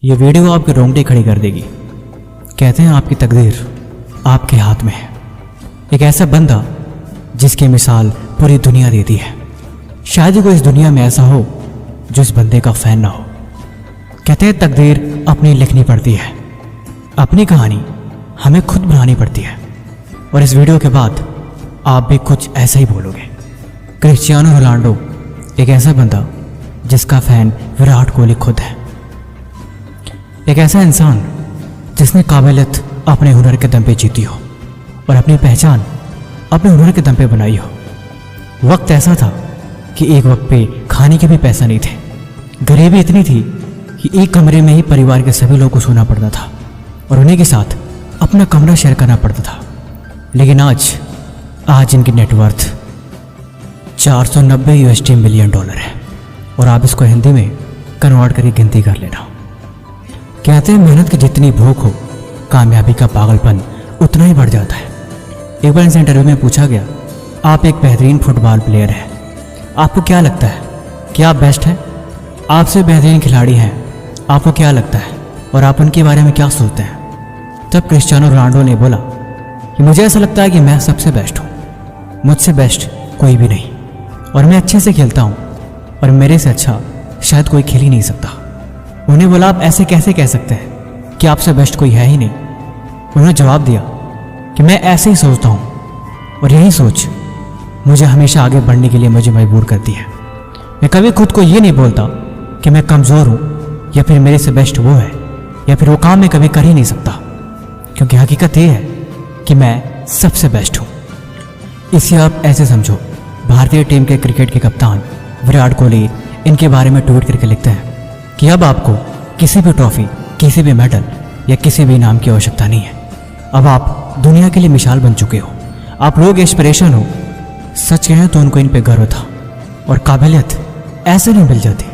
ये वीडियो आपके रोंगटे खड़ी कर देगी। कहते हैं आपकी तकदीर आपके हाथ में है। एक ऐसा बंदा जिसकी मिसाल पूरी दुनिया देती है। शायद ही कोई इस दुनिया में ऐसा हो जो इस बंदे का फैन ना हो। कहते हैं तकदीर अपनी लिखनी पड़ती है, अपनी कहानी हमें खुद बनानी पड़ती है। और इस वीडियो के बाद आप भी कुछ ऐसा ही बोलोगे। क्रिस्टियानो रोनाल्डो एक ऐसा बंदा जिसका फैन विराट कोहली खुद है। एक ऐसा इंसान जिसने काबिलियत अपने हुनर के दम पे जीती हो और अपनी पहचान अपने हुनर के दम पे बनाई हो। वक्त ऐसा था कि एक वक्त पे खाने के भी पैसा नहीं थे। गरीबी इतनी थी कि एक कमरे में ही परिवार के सभी लोगों को सोना पड़ता था और उन्हीं के साथ अपना कमरा शेयर करना पड़ता था। लेकिन आज इनकी नेटवर्थ 490 USD मिलियन डॉलर है। और आप इसको हिंदी में कन्वर्ट करके गिनती कर लेना। कहते हैं मेहनत की जितनी भूख हो कामयाबी का पागलपन उतना ही बढ़ जाता है। एक बार इनसे इंटरव्यू में पूछा गया, आप एक बेहतरीन फुटबॉल प्लेयर हैं, आपको क्या लगता है कि आप बेस्ट हैं? आपसे बेहतरीन खिलाड़ी हैं, आपको क्या लगता है और आप उनके बारे में क्या सोचते हैं? तब क्रिस्टियानो रोनाल्डो ने बोला कि मुझे ऐसा लगता है कि मैं सबसे बेस्ट हूँ, मुझसे बेस्ट कोई भी नहीं और मैं अच्छे से खेलता हूँ और मेरे से अच्छा शायद कोई खेल ही नहीं सकता। उन्हें बोला, आप ऐसे कैसे कह सकते हैं कि आपसे बेस्ट कोई है ही नहीं? उन्होंने जवाब दिया कि मैं ऐसे ही सोचता हूँ और यही सोच मुझे हमेशा आगे बढ़ने के लिए मुझे मजबूर करती है। मैं कभी खुद को ये नहीं बोलता कि मैं कमज़ोर हूँ या फिर मेरे से बेस्ट वो है या फिर वो काम मैं कभी कर ही नहीं सकता, क्योंकि हकीकत ये है कि मैं सबसे बेस्ट हूँ। इसे आप ऐसे समझो, भारतीय टीम के क्रिकेट के कप्तान विराट कोहली इनके बारे में ट्वीट करके लिखते हैं कि अब आपको किसी भी ट्रॉफी, किसी भी मेडल या किसी भी इनाम की आवश्यकता नहीं है। अब आप दुनिया के लिए मिसाल बन चुके हो, आप लोग इंस्पिरेशन हो। सच कहें तो उनको इन पे गर्व था और काबिलियत ऐसे नहीं मिल जाती,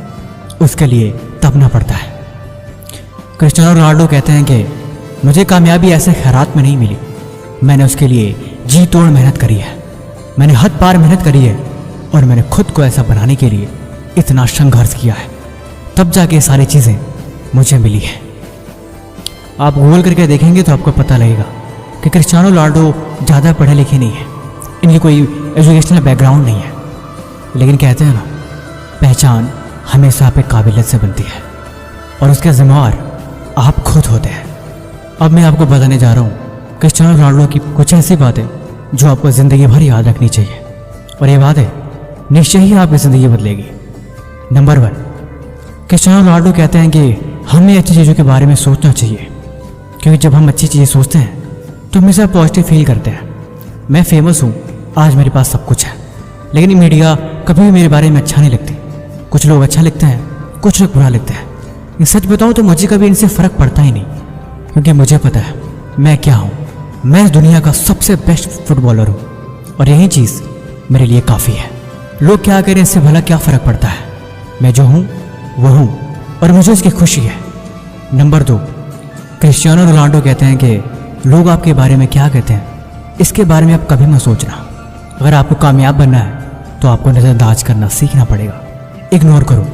उसके लिए तपना पड़ता है। क्रिस्टियानो रोनाल्डो कहते हैं कि मुझे कामयाबी ऐसे खैरात में नहीं मिली, मैंने उसके लिए जी तोड़ मेहनत करी है, मैंने हद पार मेहनत करी है और मैंने खुद को ऐसा बनाने के लिए इतना संघर्ष किया है, तब जाके सारी चीज़ें मुझे मिली है। आप गूगल करके देखेंगे तो आपको पता लगेगा कि क्रिस्टियानो रोनाल्डो ज़्यादा पढ़े लिखे नहीं है, इनकी कोई एजुकेशनल बैकग्राउंड नहीं है। लेकिन कहते हैं ना, पहचान हमेशा आप एक काबिलियत से बनती है और उसके ज़िम्मेवार आप खुद होते हैं। अब मैं आपको बताने जा रहा हूँ क्रिस्टियानो रोनाल्डो की कुछ ऐसी बातें जो आपको ज़िंदगी भर याद रखनी चाहिए और ये बातें निश्चय ही आपकी ज़िंदगी बदलेगी। नंबर 1, क्रिस्टियानो रोनाल्डो कहते हैं कि हमें अच्छी चीज़ों के बारे में सोचना चाहिए, क्योंकि जब हम अच्छी चीज़ें सोचते हैं तो हमेशा पॉजिटिव फील करते हैं। मैं फेमस हूँ, आज मेरे पास सब कुछ है, लेकिन मीडिया कभी भी मेरे बारे में अच्छा नहीं लिखती। कुछ लोग अच्छा लिखते हैं, कुछ लोग बुरा लिखते हैं। ये सच बताऊँ तो मुझे कभी इनसे फ़र्क पड़ता ही नहीं, क्योंकि मुझे पता है मैं क्या हूँ। मैं इस दुनिया का सबसे बेस्ट फुटबॉलर हूँ और यही चीज़ मेरे लिए काफ़ी है। लोग क्या करें इससे भला क्या फ़र्क पड़ता है? मैं जो हूँ वो हूँ और मुझे इसकी खुशी है। नंबर 2, क्रिस्टियानो रोनाल्डो कहते हैं कि लोग आपके बारे में क्या कहते हैं इसके बारे में आप कभी मत सोचना। अगर आपको कामयाब बनना है तो आपको नज़रअंदाज करना सीखना पड़ेगा, इग्नोर करो,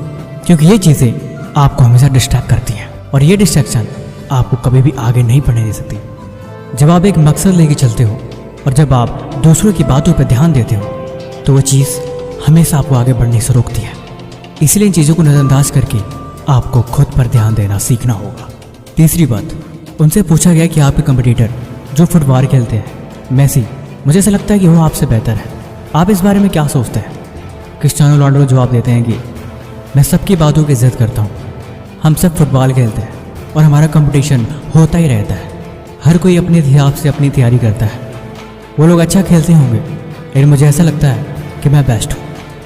क्योंकि ये चीज़ें आपको हमेशा डिस्ट्रैक्ट करती हैं और ये डिस्ट्रैक्शन आपको कभी भी आगे नहीं बढ़ने दे सकती। जब आप एक मकसद लेके चलते हो और जब आप दूसरों की बातों पर ध्यान देते हो तो वो चीज़ हमेशा आपको आगे बढ़ने से रोकती है। इसलिए इन चीज़ों को नज़रअंदाज करके आपको खुद पर ध्यान देना सीखना होगा। तीसरी बात, उनसे पूछा गया कि आपके कंपटीटर जो फुटबॉल खेलते हैं मेसी, मुझे ऐसा लगता है कि वो आपसे बेहतर है, आप इस बारे में क्या सोचते हैं? क्रिस्टियानो रोनाल्डो जवाब देते हैं कि मैं सबकी बातों की इज्जत करता हूँ। हम सब फुटबॉल खेलते हैं और हमारा कंपटीशन होता ही रहता है। हर कोई अपने हिसाब से अपनी तैयारी करता है। वो लोग अच्छा खेलते होंगे, लेकिन मुझे ऐसा लगता है कि मैं बेस्ट हूँ,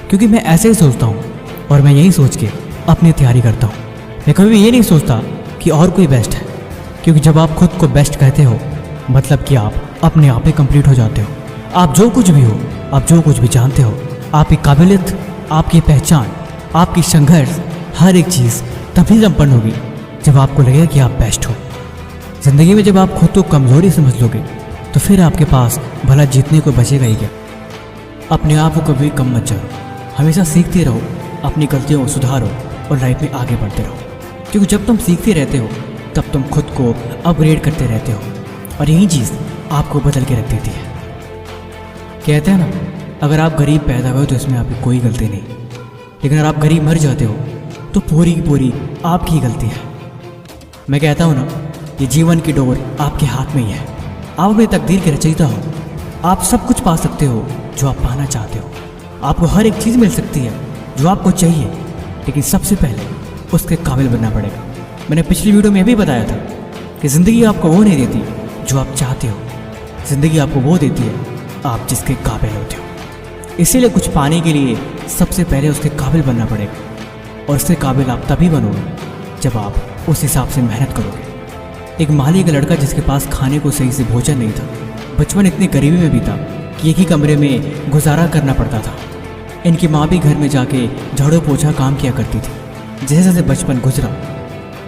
क्योंकि मैं ऐसे ही सोचता हूँ और मैं यही सोच के अपनी तैयारी करता हूँ। मैं कभी भी ये नहीं सोचता कि और कोई बेस्ट है, क्योंकि जब आप खुद को बेस्ट कहते हो मतलब कि आप अपने आप ही कंप्लीट हो जाते हो। आप जो कुछ भी हो, आप जो कुछ भी जानते हो, आपकी काबिलियत, आपकी पहचान, आपकी संघर्ष, हर एक चीज़ तभी संपन्न होगी जब आपको लगेगा कि आप बेस्ट हो। ज़िंदगी में जब आप खुद को कमज़ोरी समझ लोगे तो फिर आपके पास भला जीतने को बचेगा ही क्या। अपने आप को कभी कम मत जाओ, हमेशा सीखते रहो, अपनी गलतियों को सुधारो और लाइफ में आगे बढ़ते रहो। क्योंकि जब तुम सीखते रहते हो तब तुम खुद को अपग्रेड करते रहते हो, और यही चीज़ आपको बदल के रख देती है। कहते हैं ना, अगर आप गरीब पैदा हुए तो इसमें आपकी कोई गलती नहीं, लेकिन अगर आप गरीब मर जाते हो तो पूरी की पूरी आपकी गलती है। मैं कहता हूँ ना, ये जीवन की डोर आपके हाथ में ही है। आप अपनी तकदीर के रचयिता हो। आप सब कुछ पा सकते हो जो आप पाना चाहते हो। आपको हर एक चीज़ मिल सकती है जो आपको चाहिए, लेकिन सबसे पहले उसके काबिल बनना पड़ेगा। मैंने पिछली वीडियो में भी बताया था कि ज़िंदगी आपको वो नहीं देती जो आप चाहते हो, ज़िंदगी आपको वो देती है आप जिसके काबिल होते हो। इसीलिए कुछ पाने के लिए सबसे पहले उसके काबिल बनना पड़ेगा, और उसके काबिल आप तभी बनोगे जब आप उस हिसाब से मेहनत करोगे। एक माली का लड़का जिसके पास खाने को सही से भोजन नहीं था, बचपन इतनी गरीबी में बीता कि एक ही कमरे में गुजारा करना पड़ता था। इनकी माँ भी घर में जाके झाड़ू पोछा काम किया करती थी। जैसे जैसे बचपन गुजरा,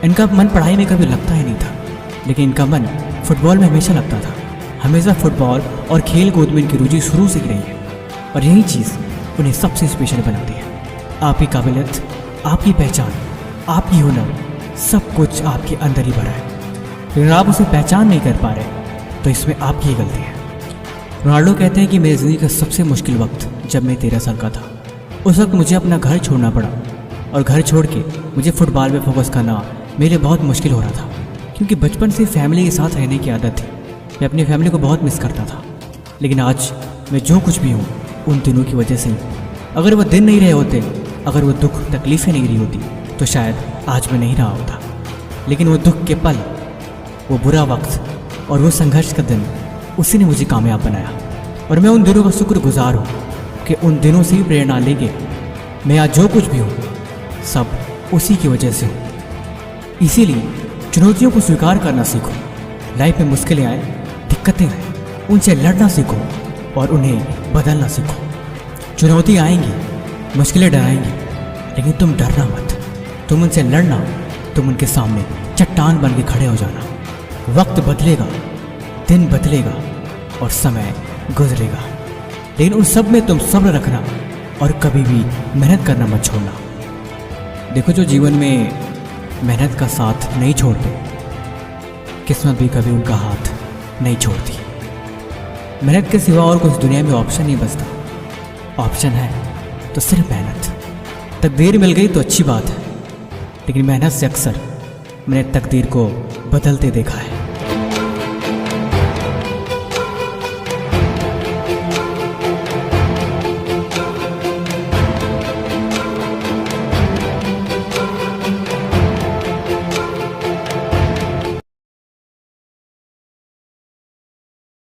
इनका मन पढ़ाई में कभी लगता ही नहीं था, लेकिन इनका मन फुटबॉल में हमेशा लगता था। हमेशा फुटबॉल और खेल कूद में इनकी रुचि शुरू से ही रही है, और यही चीज़ उन्हें सबसे स्पेशल बनाती है। आपकी काबिलियत, आपकी पहचान, आपकी हुनर, सब कुछ आपके अंदर ही भरा है, लेकिन आप उसे पहचान नहीं कर पा रहे तो इसमें आपकी ही गलती है। रोनाल्डो कहते हैं कि मेरी ज़िंदगी का सबसे मुश्किल वक्त जब मैं 13 साल का था। उस वक्त मुझे अपना घर छोड़ना पड़ा, और घर छोड़ के मुझे फुटबॉल में फोकस करना मेरे लिए बहुत मुश्किल हो रहा था, क्योंकि बचपन से फैमिली के साथ रहने की आदत थी। मैं अपनी फैमिली को बहुत मिस करता था। लेकिन आज मैं जो कुछ भी हूँ उन दिनों की वजह से। अगर वो दिन नहीं रहे होते, अगर वो दुख तकलीफ़ें नहीं रही होती, तो शायद आज मैं नहीं रहा होता। लेकिन वो दुख के पल, वो बुरा वक्त और वो संघर्ष का दिन, उसी ने मुझे कामयाब बनाया। और मैं उन दिनों का शुक्रगुजार हूँ कि उन दिनों से ही प्रेरणा लेके मैं आज जो कुछ भी हूँ सब उसी की वजह से हूँ। इसीलिए चुनौतियों को स्वीकार करना सीखो। लाइफ में मुश्किलें आए, दिक्कतें आए, उनसे लड़ना सीखो और उन्हें बदलना सीखो। चुनौती आएंगी, मुश्किलें डराएंगी, लेकिन तुम डरना मत। तुम उनसे लड़ना, तुम उनके सामने चट्टान बन के खड़े हो जाना। वक्त बदलेगा, दिन बदलेगा और समय गुजरेगा, लेकिन उन सब में तुम सब्र रखना और कभी भी मेहनत करना मत छोड़ना। देखो, जो जीवन में मेहनत का साथ नहीं छोड़ते, किस्मत भी कभी उनका हाथ नहीं छोड़ती। मेहनत के सिवा और कुछ दुनिया में ऑप्शन नहीं बचता। ऑप्शन है तो सिर्फ मेहनत। तकदीर मिल गई तो अच्छी बात है, लेकिन मेहनत से अक्सर मैंने तकदीर को बदलते देखा है।